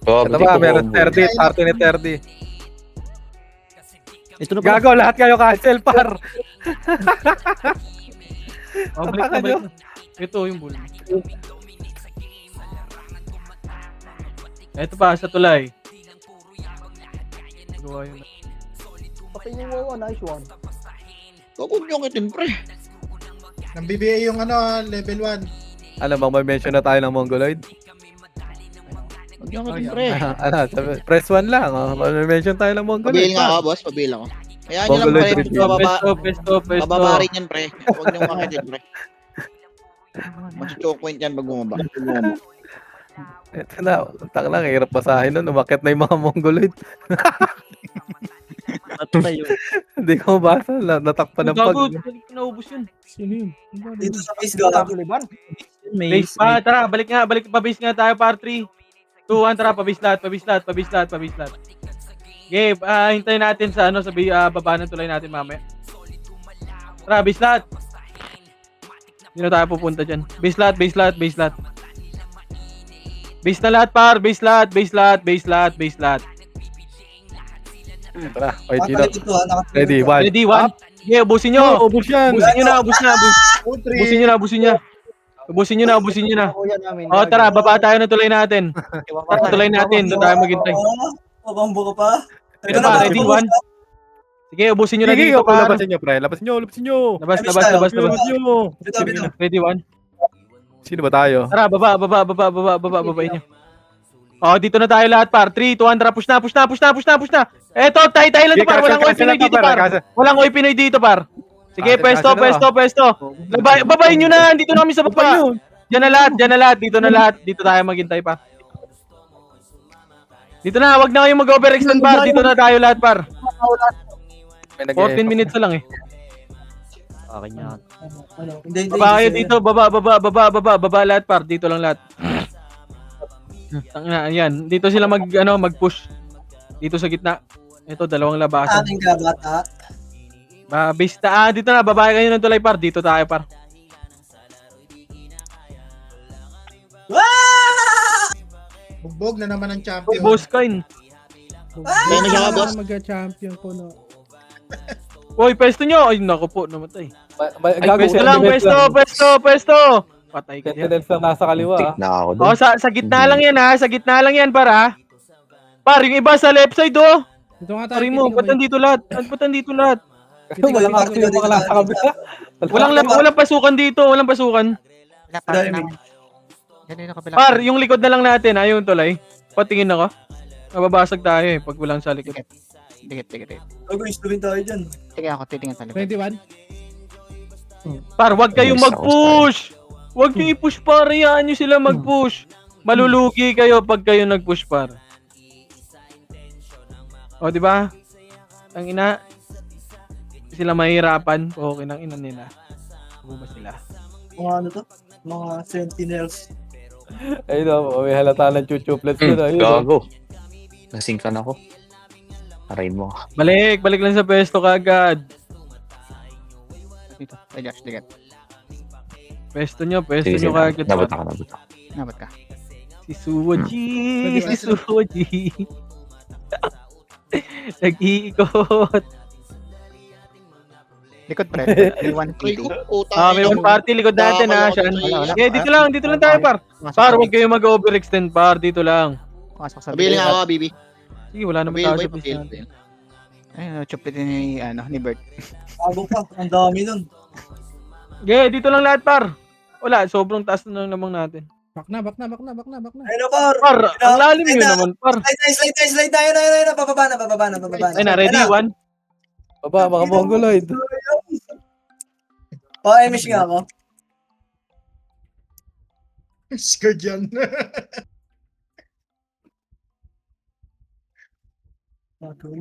Oh, Ito ba? Meron 30. Party ni 30. Ito na ba? Gago. Lahat kayo cancel, par. O, balik na. Ito, yung bull. Ito pa, sa tulay. Gawa yun. Patay yung wawa, nice one. Huwag niyo akitin, pre. Nang BBA yung level 1. Ano bang may mention na tayo ng Mongoloid? Huwag niyo akitin, pre. Press 1 lang. May mention tayo ng Mongoloid. Pabil nga ako, boss. Pabil ako. Kaya nyo lang, Mongoloid pre. review. Pesto. Bababa rin yan, pre. Huwag niyo akitin, pre. Mag-choke point yan pag bumaba. Ito na, tak lang, hirap basahin nun. Umakit na yung mga Mongoloid. Patay yun. Hindi ko mabasa, natakpan ng pag. Gago, naubos yun. Sino yun? Dito sa base gago. Base pa, tara, balik pa base nga tayo, par 3. 2, 1, tara, pabase lahat. Okay, hintayin natin sa baba ng tulay natin mamaya. Tara, base lahat. Hindi na tayo pupunta dyan. Base lahat. Base na lahat, par. Base lahat. Tara, okay, Gino. Nakatalit ito, nakatalit Ready, ito. one. Ready, 1. Okay, ubusin nyo. Ubus yan. Ubusin nyo na. Kuya namin. O, tara, baba tayo ng tulay natin. Tara, tulay natin. Doon tayo maghintay. Pabambo ka pa. Ito pa, ready, 1. Sige, ubusin nyo na Sige, dito, par. labasin nyo, pre. Labasin nyo. Labas. Labas nyo. Ready, 1. Sino ba tayo? Tara, baba inyo. Oh, dito na tayo lahat, par. 3, 2, 1, tara, push na. Eto, tayo lang to, par. Walang oy Pinoy dito, par. Walang oy Pinoy dito, par. Sige, pwesto. Babayin nyo na, dito na kami sa baba. Diyan na lahat. Dito tayo maghintay, par. Dito na, wag na kayong mag-overextend, par. Dito na tayo lahat, par. 14 minutes na lang eh. Okay niya. Baba kayo dito, baba lahat, par. Dito lang lahat. Yan, dito sila mag-push. Dito sa gitna. Ito, dalawang labasan. Ating ka, bata. Base na, dito na, babae kayo ng tulay, par. Dito tayo, par. Bugbog na naman ang champion. Boss coin. Ano siya ka, boss? Mag-champion po, no? Hoy, pwesto nyo. Ay, naku po, namatay. Ay, Gago, pwesto lang, pwesto. Patay ka dyan. Sentinels lang nasa kaliwa. Tik na ako Oh, doon. sa gitna lang yan, ha. Sa gitna lang yan, par, ha. Par, yung iba sa left side, oh. Ito nga tayo. Pari mo, ba't nandito lahat? Walang action yung mga nasa kabila. Walang pasukan dito, walang pasukan. Par, yung likod na lang natin, ha, yung tulay. Patingin ako. Mababasag tayo, eh, pag walang sa likod. Dikit. Gago, istuwin tayo dyan. Sige ako, titingin sa likod. 21. Par, wag kayong mag-push! Wag nyo i-push, par. Hayaan nyo sila mag-push. Malulugi kayo pag kayo nag-push, par. O, di ba? Ang ina, sila mahirapan. Okay ng ina nila. Ano ba sila? Mga ano to? Mga sentinels. Ayun o, may halata ng chuchuplets ko na. Gago. Nasingkan ako. Arayin mo. Balik lang sa pwesto kagad. Dito. Ay, Josh, dikit. Pwesto nyo Sige, kagad. nabot par. ako. Nabot ka. Si Suoji. Nag-iikot. Likod pre. May 180. May one party likod natin, ha, Sean. Okay, dito lang tayo, par. Par, huwag kayo mag-overextend, par. Dito lang. Pasok sa Pabiling ako, Bibi. Sige, wala naman Pabil, tayo boy, sa place pabil. natin. Ayun, chupitin ni Bert. Gago pa, ang dami nun. Okay, dito lang lahat, par. Wala, sobrang taas na lamang natin. Back na. Ayun par. Par, ang lalim yun naman, par. Slide tayo na. Bababa na. Ay na, ready, 1. Baba, mga Mongoloid. Pa-emish nga ako. Scared yan.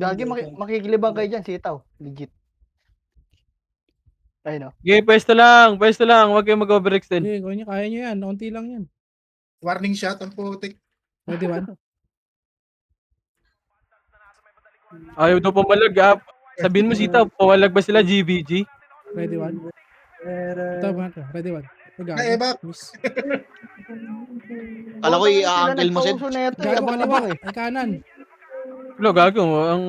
Gagi, makikilibang kayo dyan, sitaw. Legit. Ayun, no? Okay, pwesto lang. Huwag kayong mag-overextend. Okay, kaya nyo yan. Unti lang yan. Warning shot ang putik. 21. Ayaw daw pumalag, ha. Sabihin mo, sitaw, pawalag ba sila, GBG? 21. Ito, mga ready 1. Na-evac. Kala ko i-uncle mo, Sed. Gago kaliwa. Ay kanan. Wala, gago. Ang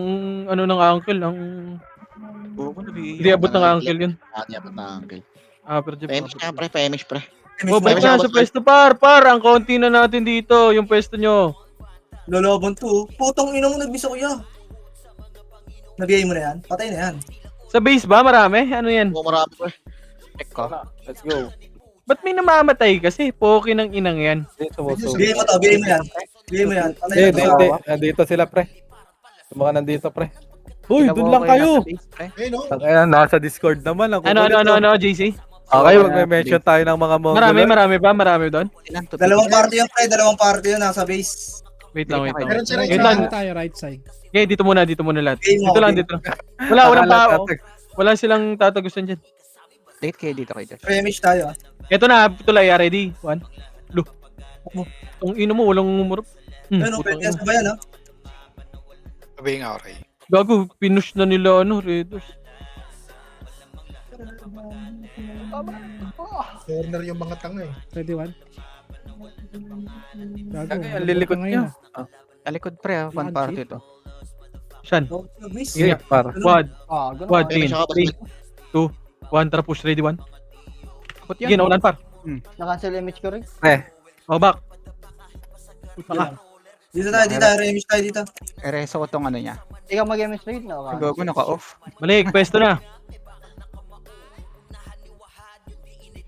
ano ng uncle, ang... Hindi abot ng uncle yun. Hindi abot ng uncle. Pero Femish na, pre. Femish, pre. Oh, balik na sa pwesto, par. Ang konti na natin dito, yung pwesto nyo. Lalaban to. Putong ina mo, nagbisa ko yan. Nabiyay mo na yan? Patay na yan. Sa base ba? Marami? Ano yan? Oo, marami pre. Check ko. Let's go. Ba't may namamatay kasi? Poki ng inang yan. Bigay mo to, bigay mo yan. Bigay mo yan. Patay na to. Hindi. Nandito sila, pre. Yung mga nandito, pre. Uy, dun lang kayo. Eh, no? Ayan, nasa Discord naman. Ang kukulit, no? Ano, JC? Okay, magme-mention tayo ng mga Mongoloid. Marami ba? Marami doon? Dalawang party yun, pre. Dalawang party yun. Nasa base. Wait lang. Meron sa right Wait side. lang. Ano tayo, right side? Okay, dito muna lahat. Okay, Dito lang. Walang pa. Wala silang tatagusan dyan. Date kayo dito kayo. Premish tayo. Ito na, tulay, ready? 1. Lo. Ang ino mo, walang umurap. Ano, pwede yan sa bayan, ha? Sabi nga, Ray. Gago, pinush na nila, Raiders. Corner yung mga tanga eh. Ready, one? Gago. Ang lilikot ngayon, nyo. Talikod pre, one party to. Shan. Sige, par. Quad. Quad, May chain. siya ka, 3, 2, 1, tara push, ready, 1. Put Sige, naulan par. Na-cancel image ko rin. Oh, back. Dito tayo. Premish tayo dito. Ereso ko tong ano niya. Ikaw mag-image trade na. Gago naka-off. Balik, pwesto na.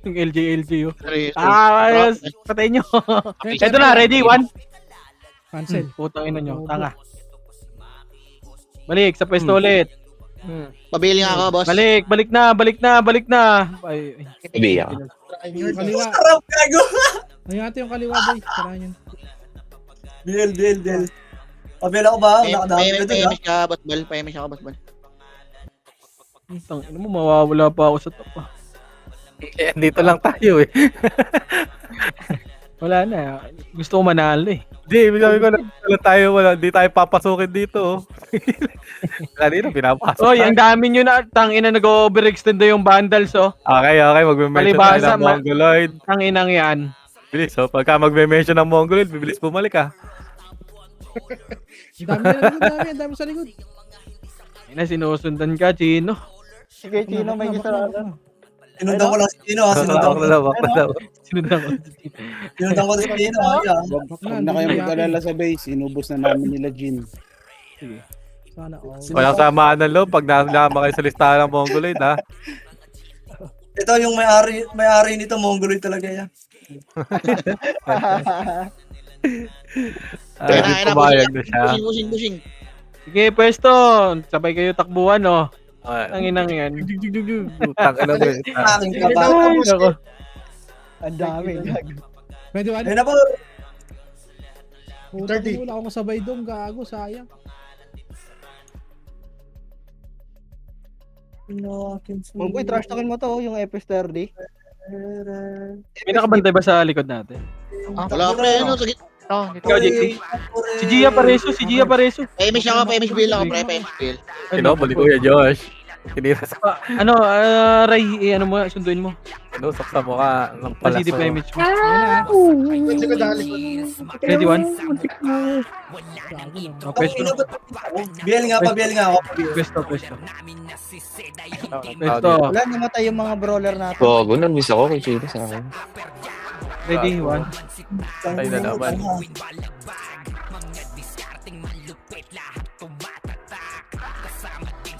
Yung LJ, oh. Ayos. Patay nyo. Ito na, ready, 1. Cancel. Putang ina nyo, tanga. Balik, sa pwesto ulit. Pabili nga ako, boss. Balik na. Ay. Biya. Kaliwa. Sarap, gago. Ayun natin yung kaliwa, boy. Tarahan yan. Deal. Pabila ko ba? Nakadami ka Pahimish ka, boss bal. Pahimish ako, boss bal. Tang ina mo, mawawala pa ako sa top. Dito lang tayo, eh. Wala na. Gusto ko manalo, eh. Hindi, sabi ko hindi tayo papasukin dito, oh. Kanina, pinapasok Oy, ang dami nyo na. Tangina, nag-overextend na yung bundles, oh. Okay, magme-mention tayo Palibasa, ng Mongoloid. Tanginang yan. Bilis, oh. Pagka magme-mention ng Mongoloid, bibilis bumalik, ah. Ang dami sa likod. Ina, sinusundan ka, Chino. Sige, Chino, may gisarada. Sinundan ko lang si Chino, ha? Sinundan ko Sinundan ko. si Chino, ha? Huwag na kayo mag-alala sa base. Inubos na namin nila Jin. Sana all. Walang samaan ng loob pag nalama kayo sa listahan ng Mongoloid, ha. Ito yung may-ari nito, Mongoloid talaga yan. Pumayag na siya. Busing. Sige, pwesto. Sabay kayo takbuhan, oh. Tanginang yan. Tangina mo, eh. Aking kabahan. Ang dami. Pwede, one? Ayun na po. Putang wala akong sabay doon. Gago, sayang. Uy, trash talkin mo to, yung FS30. May nakabantay ba sa likod natin? Wala pre, ano, sige. Ikaw, JC. Si Gia Pareso. Pahimish ako, pahimish bill ako, pre, pahimish bill. Kinobali ko yan, Josh. Kinira sa Ray, ano mo, sunduin mo. kinusok sa mukha ng palas. CD pa image mo. Pwede ko dali. Ready, 1. Pwesto. Biel nga ako. Pwesto. Wala, namatay yung mga brawler natin. Gago, nag-miss ako kay Chino sa akin. Ready, 1. Tayo na naman.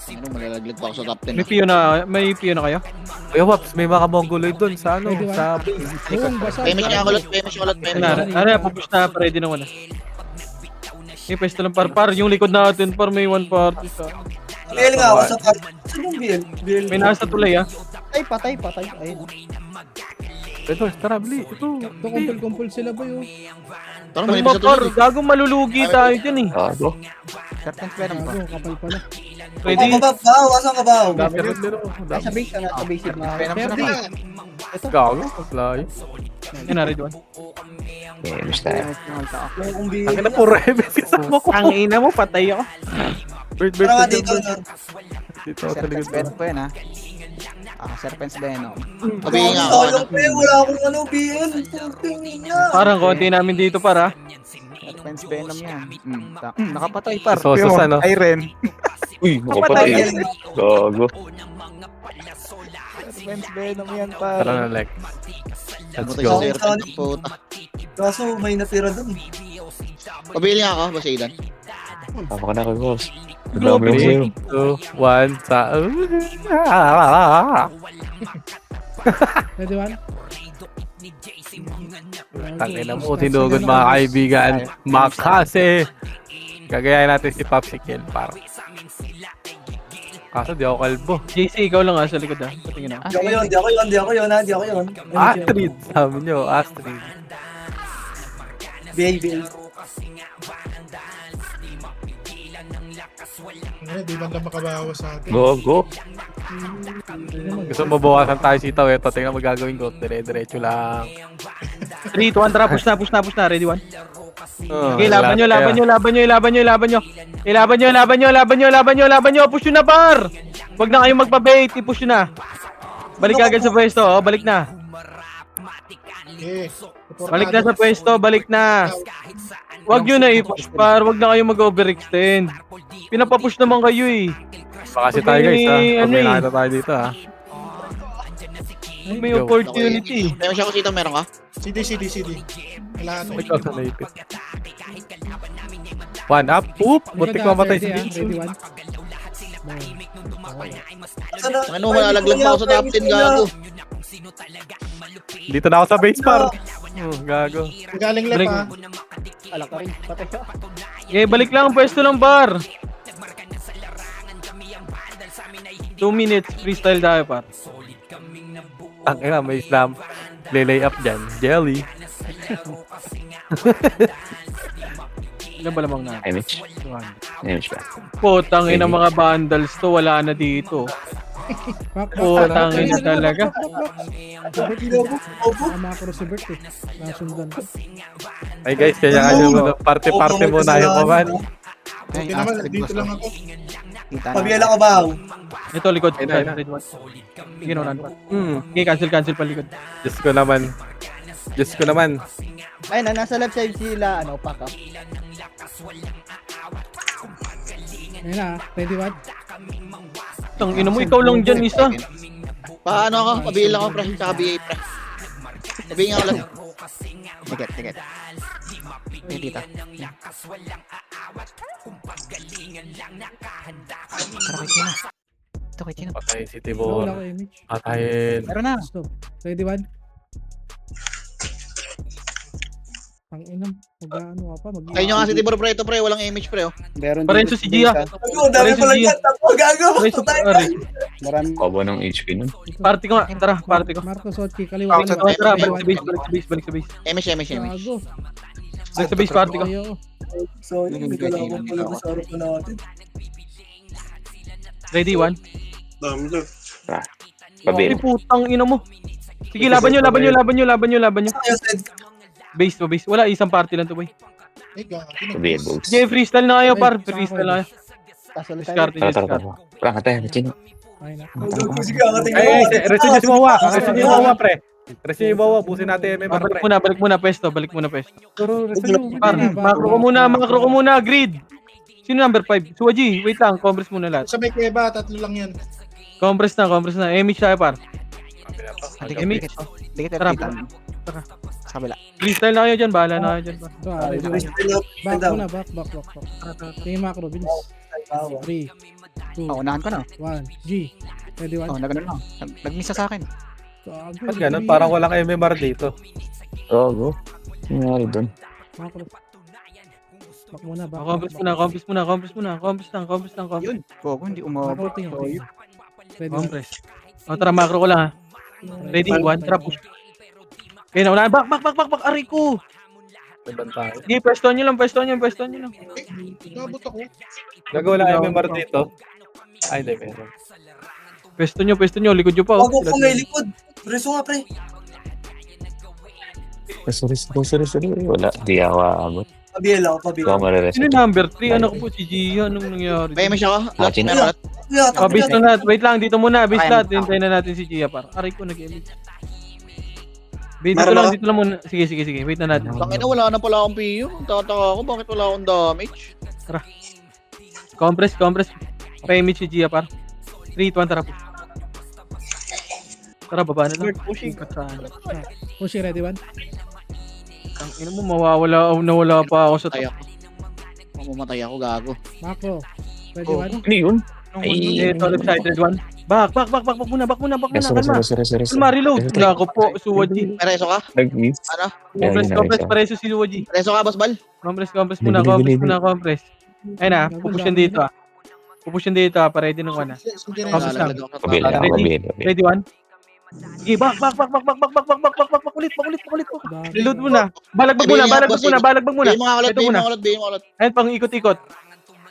Ano, malalaglag pa ako sa top 10. May piyo na kayo? Kuya Waps, may mga Mongoloid doon sa ano, Pwede, sa Oo, basa. Pahimish nga ulit, pahimish ulit. Pupush na, ready na muna. May pwesto lang par. Yung likod natin, par may 1 party sa. Biel nga ako sa party. Saan yung Biel? May nasa tulay, ah. Ay, patay. Ayun. Ito, tara, bili. Ito. Kumpul sila ba yun? Parang Pag may isa motor, tulad. gagong malulugi tayo dyan, eh. Gago. Serpent venom ba? Gago, kapal pala. Ready? Asan ka ba? Dami rin laro. Ay, sa base na, sa base na. Venom sa Ferdi. naman. Gago, paglayo. Yan na, ready, 1. Eh, basta. Kung Biel. Ang ina po, Rebes, kasama ko. Ang ina mo, patay ako. Bird, Tara nga dito. Dito, sa Serpent likod. venom po yan ha. Serpent's venom. Pabili nga ako. Sayang pa eh, wala akong Biel. Puting niya. Parang konti namin dito, para. Serpent's venom yan. Nakapatay par. Sosos, ano? Iron. Uy, makapatay. Gago. Serpent's venom yan par. Tara na, Lex. Ano Let's tayo, go. sir? Ang puta. Kaso may natira dun. Pabili nga ako, boss Aidan. Tama ka na kay boss. Grabe mo sa'yo. 2, 1, sa... Ready one? Tangina mo, tinugod mga kaibigan. Makase. Gagayahin natin si Popsicle para. Kaso di ako kalbo. JC, ikaw lang sa likod Patingin na. Di ako yun. Astrid, sabi nyo, Astrid. Baby. Di man lang makabawas sa atin. Go. Gusto mo bawasan tayo sitaw, eto. Tingnan mo gagawin ko. Dire-diretso lang. 3, 2, 1, tara, push na. Ready, 1. Oh, Okay, laban nyo. Push nyo na, par. Huwag na kayong magpa-bait, i-push nyo na. Balik agad sa pwesto, balik na. Okay. Balik na sa pwesto, balik na. Huwag nyo na i-push, par. Huwag na kayong mag-overextend. Pinapapush naman kayo eh. Baka si tayo guys ha. Pag may Ano eh. nakita tayo dito ha. May opportunity. Meron siya kusita, meron ka? CD. Kailangan May kaso na ipit. 1 up. Oop! Butik mamatay si Ready Jinx. one? Ano, malalaglag pa ako sa top 10, gago. Dito na ako sa base par. Gago. Galing left Balik. ha. Alak ka rin. Patay ka. Okay, balik lang ang pwesto ng bar. 2 minutes, freestyle tayo, par. Ang ina, may slam. Lay up dyan. Jelly. Ilan ba lamang na? Image. Image ba? Putang ina mga vandals to, wala na dito. Putang ina talaga. Macro si Bert eh. Nasundan ko. Ay guys, kaya kayo party-party muna yung kuman. Okay naman, dito lang ako. Pabiyala ka ba? Ito, likod. Ayun na, ayun na. Sige, no, Okay, cancel pal likod. Diyos ko naman. Ayun na, nasa left side sila, pack up. Ayun na, ready one? Tang ina mo, ikaw lang dyan, isa. Paano ka? Pabila ko, pre. Tsaka BA, pre. Sabihin nga lang. Tiget. Dito. Patay si Wala Tibor. ko image. Patayin. Meron na. Stop. Ready one? Ang inam. Mag-ano ka pa? Kayo nyo nga si Tibor, pre. Ito, pre. Walang image, pre. Oh. Meron Parenzo si Gia. Ang dami pala dyan. Gago. Parenzo, Marami. Kobo ng HP nun. Party ko nga. Tara, party ko. Marcos Otki, kaliwa. Tara, balik sa base. Image. Gago. Balik sa base, party ko. Ayo. So, hindi ko lang kung pala sa harap na natin. Ready, 1. Ay, Pabil. putang ina mo. Sige, laban nyo. Base. Wala, isang party lang to, boy. Pabil, boss. Sige, freestyle na kayo, par. Freestyle na kayo. Kasal tayo. Discard nyo, discard. Parang katay, Chino. Ayun na. Sige, angating mo. Ay, resin nyo si Wawa. Resin nyo si Wawa, pre. Resin nyo si Wawa. Busin natin yung Ah, pre. balik muna, pwesto. Pero resin nyo. Par, makro ko muna, grid. Sino number 5? Suwaji, wait lang, compress muna lahat. Sa may kuweba, 3 lang yan. Compress na. Image tayo, par. Image. Tara, Kabila. freestyle na kayo dyan, bahala na kayo dyan, par. Ito ready one. Back muna, back. Tingin macro, bilis. 3, 2, Unahan ko na. 1, G. Ready one? Nagano lang. Nagmisa sa akin. Gago. Ba't ganun? Parang walang MMR dito. Go. Nangyari doon. Macro. Back muna, back. Compress muna. Yun. Gogo, hindi umabot. Macro tingin. Ready one? Compress. O, tara, macro ko lang, ha. Ready, 1, tara, push. Okay na, wala. Back. Aray ko. Ibang tayo. Sige, pwesto nyo lang. Nabot ako. Gagawa lang MMR dito. Ay, hindi, meron. Pwesto nyo, likod nyo pa. Wag ko may likod. Preso nga, pre. Sorry. Wala. Di ako aabot. Pabiyala ko. Ikaw marireset. Sino number 3? Anak ko po, si Gia. Anong nangyari? May image ako. Lahat, Chino. meron lahat. Base na lahat. Wait lang, dito muna. Base Kaya lahat. mo. Hintayin na natin si Gia, par. Aray ko, nag-image. Dito lang muna. Sige. Wait na natin. Tangina, wala na pala akong PU. Tataka ako, bakit wala akong damage? Compress. Pa-image si Gia, par. 3, 2, 1, tara po. Tara, baba na lang. Pushing. Pushing, ready one? Ang ina mo, nawala pa ako sa Tayo. Mamamatay ako, gago. Macro. Pwede one. Ano yun? Ito, left-sided one. Back muna. Kalma. Sorry. Kalma, reload. Nako po, Suwaji. Pereso ka? Nag-miss. Ano? Compress, pareso si Suwaji. Pereso ka, boss bal? Compress muna. Ayun na, pupush yan dito ah. Pa-ready ng one ah. Sige na. Tapos lang. Kabila. Ready one? Sige, back. Ulit. Reload muna. Balagbag muna. Bigyan mo nga ulit, Ito muna. bigyan mo ulit. Ayun, pang ikot-ikot.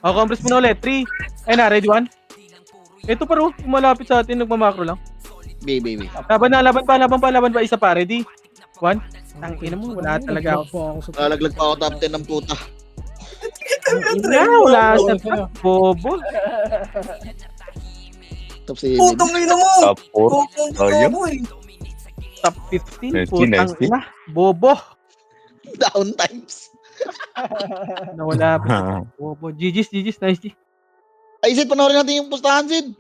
O, compress muna ulit. 3. Ayun na, ready one? Ito paro, malapit sa atin, nagmamakro lang. Baby. Laban pa. Isa pa, ready? 1. Ang ina mo, wala talaga ako. Lalaglag pa ako top 10 ng puta. Wala sa bobo. Top 7. Putong ina mo! Top 4. Putong ina mo eh! Top 15, Nice, putang nice. ina. Bobo. Down times. Nawala pa. Bobo. GG's, nice G. Ay, Sid, panoorin natin yung pustahan, Sid.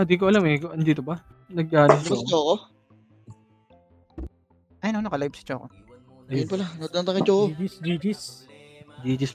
Di ko alam eh, andito ba? Nag-alis Gusto ako. ko. Ay, no, naka-live si Choco. Ayun pala, natanda kay Choco. GG's. GG's